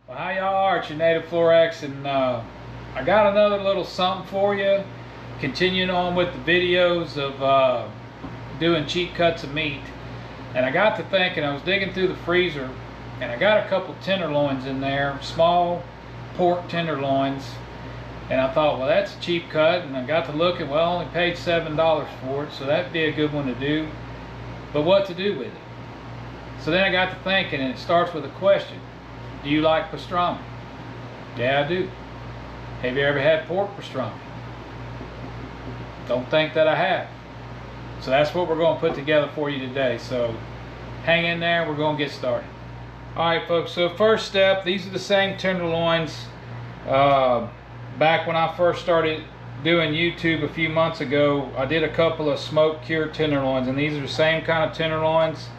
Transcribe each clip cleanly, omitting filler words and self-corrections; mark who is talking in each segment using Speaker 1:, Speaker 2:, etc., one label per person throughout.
Speaker 1: Well, how y'all are? It's your native Flor-xan, and I got another little something for you. Continuing on with the videos of doing cheap cuts of meat. And I got to thinking, I was digging through the freezer, and I got a couple tenderloins in there, small pork tenderloins. And I thought, well, that's a cheap cut. And I got to looking, well, I only paid $7 for it, so that'd be a good one to do. But what to do with it? So then I got to thinking, and it starts with a question. Do you like pastrami? Yeah, I do. Have you ever had pork pastrami? Don't think that I have. So that's what we're going to put together for you today. So hang in there, we're going to get started. Alright folks, so first step, these are the same tenderloins back when I first started doing YouTube a few months ago. I did a couple of smoked cured tenderloins, and these are the same kind of tenderloins.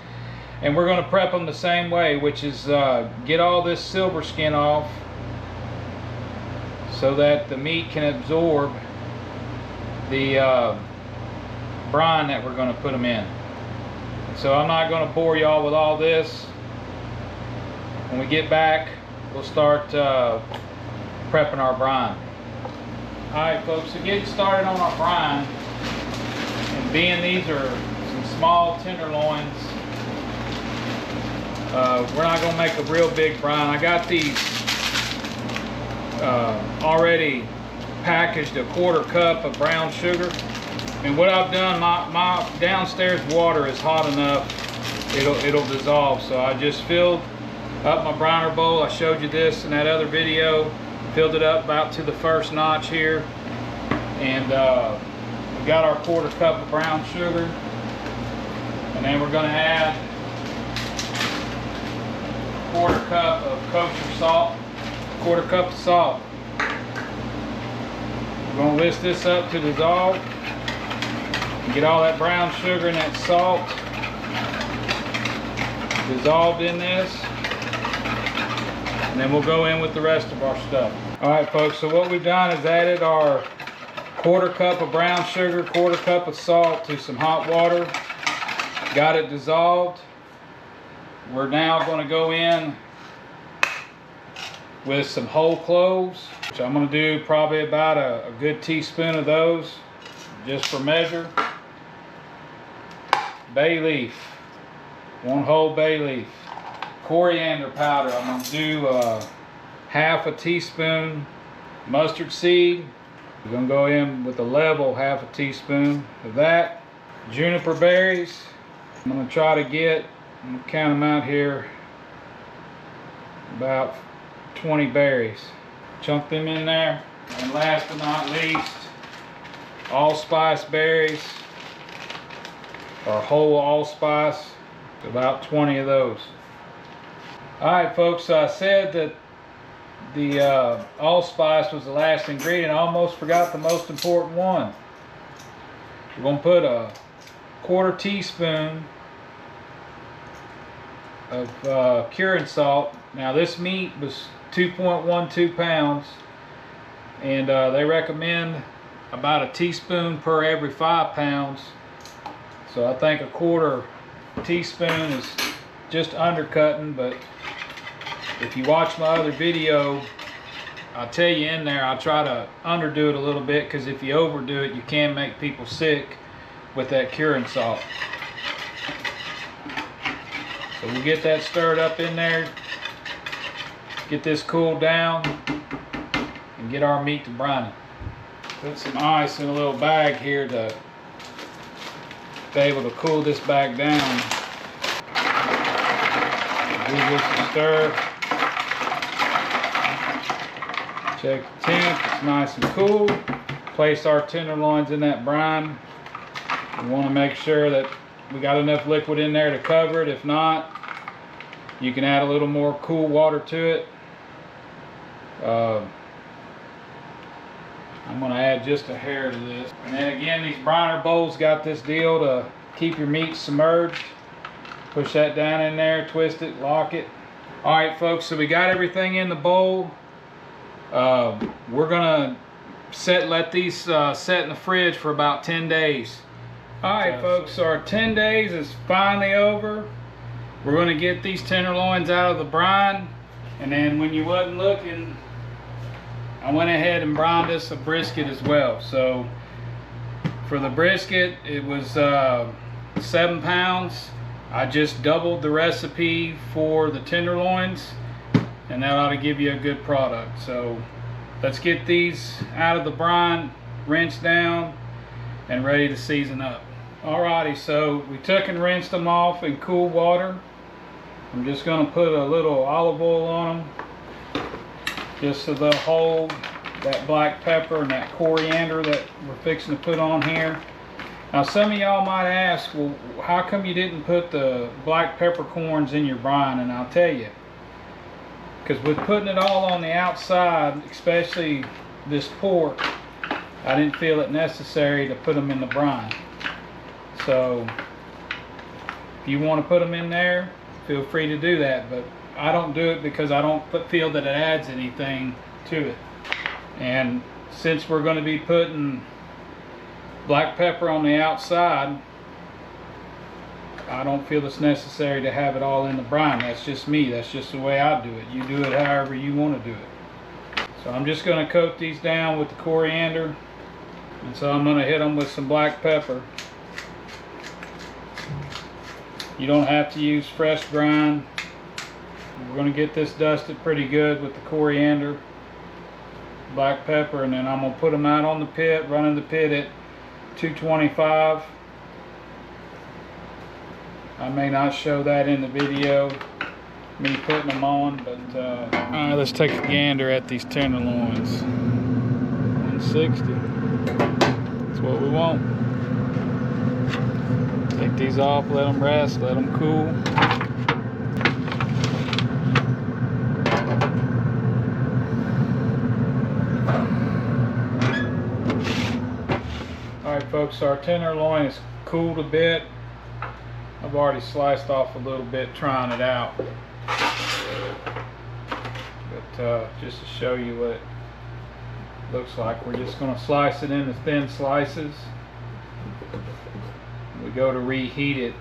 Speaker 1: And we're going to prep them the same way, which is get all this silver skin off so that the meat can absorb the brine that we're going to put them in. So I'm not going to bore y'all with all this. When we get back, we'll start prepping our brine. Alright folks, so getting started on our brine, and being these are some small tenderloins, we're not going to make a real big brine. I got these already packaged, a 1/4 cup of brown sugar. And what I've done, my downstairs water is hot enough, it'll dissolve. So I just filled up my briner bowl. I showed you this in that other video. Filled it up about to the first notch here. And we got our 1/4 cup of brown sugar. And then we're going to add 1/4 cup of kosher salt, 1/4 cup of salt. We're going to whisk this up to dissolve. Get all that brown sugar and that salt dissolved in this. And then we'll go in with the rest of our stuff. Alright folks, so what we've done is added our 1/4 cup of brown sugar, 1/4 cup of salt to some hot water. Got it dissolved. We're now going to go in with some whole cloves, which I'm going to do probably about a good teaspoon of those, just for measure. Bay leaf, 1 whole bay leaf. Coriander powder, I'm going to do 1/2 teaspoon. Mustard seed, we're going to go in with a level 1/2 teaspoon of that. Juniper berries, I'm going to try to get, I'm going to count them out here, about 20 berries. Chunk them in there. And last but not least, allspice berries, or whole allspice, about 20 of those. Alright folks, so I said that the allspice was the last ingredient. I almost forgot the most important one. We're going to put a 1/4 teaspoon of curing salt. Now this meat was 2.12 pounds, and they recommend about a teaspoon per every 5 pounds. So I think a 1/4 teaspoon is just undercutting, but if you watch my other video, I'll tell you in there, I try to underdo it a little bit, because if you overdo it, you can make people sick with that curing salt. So we'll get that stirred up in there, get this cooled down, and get our meat to brining. Put some ice in a little bag here to be able to cool this back down. Give this a stir. Check the temp, it's nice and cool. Place our tenderloins in that brine. We want to make sure that we got enough liquid in there to cover it. If not, you can add a little more cool water to it. I'm going to add just a hair to this. And then again, these briner bowls got this deal to keep your meat submerged. Push that down in there, twist it, lock it. Alright folks, so we got everything in the bowl. We're going to let these set in the fridge for about 10 days. Alright folks, so our 10 days is finally over. We're going to get these tenderloins out of the brine. And then when you wasn't looking, I went ahead and brined us a brisket as well. So for the brisket, it was 7 pounds. I just doubled the recipe for the tenderloins, and that ought to give you a good product. So let's get these out of the brine, rinsed down, and ready to season up. Alrighty, so we took and rinsed them off in cool water. I'm just going to put a little olive oil on them, just so they'll hold that black pepper and that coriander that we're fixing to put on here. Now some of y'all might ask, well, how come you didn't put the black peppercorns in your brine? And I'll tell you, because with putting it all on the outside, especially this pork, I didn't feel it necessary to put them in the brine. So if you want to put them in there, feel free to do that, but I don't do it because I don't feel that it adds anything to it. And since we're going to be putting black pepper on the outside, I don't feel it's necessary to have it all in the brine. That's just me. That's just the way I do it. You do it however you want to do it. So I'm just going to coat these down with the coriander. And so I'm going to hit them with some black pepper. You don't have to use fresh brine. We're going to get this dusted pretty good with the coriander, black pepper, and then I'm going to put them out on the pit, running the pit at 225. I may not show that in the video, me putting them on, but alright, let's take a gander at these tenderloins. 160. That's what we want. Take these off, let them rest, let them cool. Alright folks, so our tenderloin is cooled a bit. I've already sliced off a little bit trying it out. But just to show you what it looks like, we're just going to slice it into thin slices. We go to reheat it.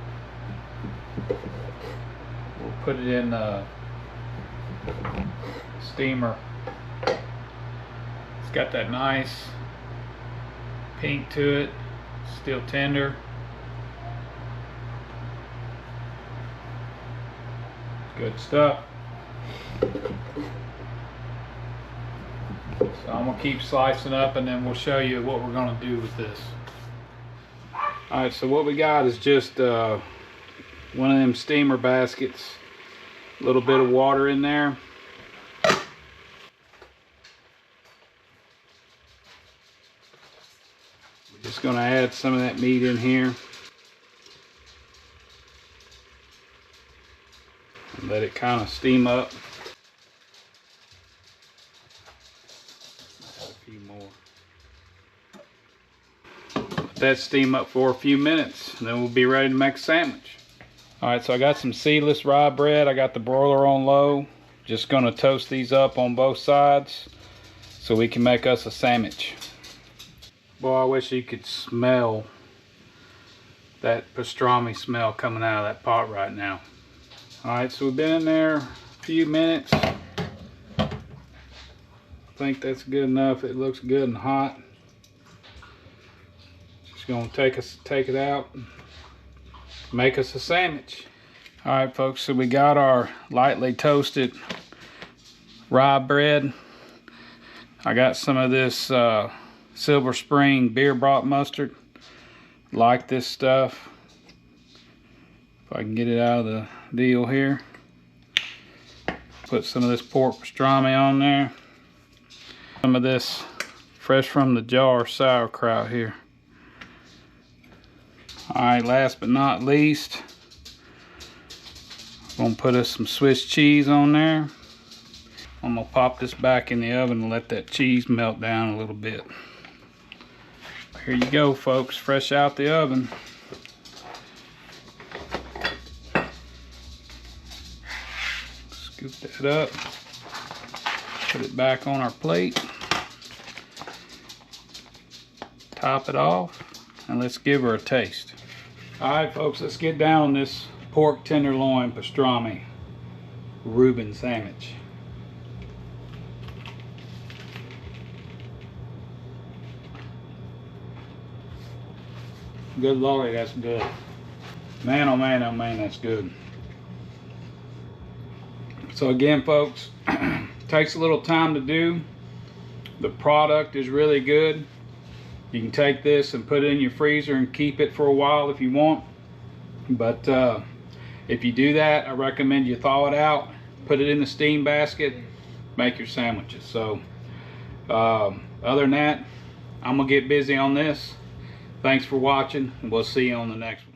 Speaker 1: We'll put it in the steamer. It's got that nice pink to it, still tender. Good stuff. So I'm going to keep slicing up, and then we'll show you what we're going to do with this. Alright, so what we got is just one of them steamer baskets. A little bit of water in there. We're just going to add some of that meat in here. And let it kind of steam up. Add a few more. Let that steam up for a few minutes, and then we'll be ready to make a sandwich. Alright, so I got some seedless rye bread. I got the broiler on low. Just going to toast these up on both sides so we can make us a sandwich. Boy, I wish you could smell that pastrami smell coming out of that pot right now. Alright, so we've been in there a few minutes. I think that's good enough. It looks good and hot. Just gonna take it out, make us a sandwich. Alright folks, so we got our lightly toasted rye bread. I got some of this Silver Spring beer brought mustard. Like this stuff. If I can get it out of the deal here. Put some of this pork pastrami on there. Some of this fresh from the jar sauerkraut here. Alright, last but not least, I'm gonna put us some Swiss cheese on there. I'm gonna pop this back in the oven and let that cheese melt down a little bit. Here you go folks, fresh out the oven. Scoop that up, put it back on our plate, top it off, and let's give her a taste. Alright folks, let's get down on this pork tenderloin pastrami Reuben sandwich. Good lordy, that's good. Man, oh man, oh man, that's good. So again, folks, takes a little time to do. The product is really good. You can take this and put it in your freezer and keep it for a while if you want. But if you do that, I recommend you thaw it out, put it in the steam basket, make your sandwiches. So other than that, I'm gonna get busy on this. Thanks for watching, and we'll see you on the next one.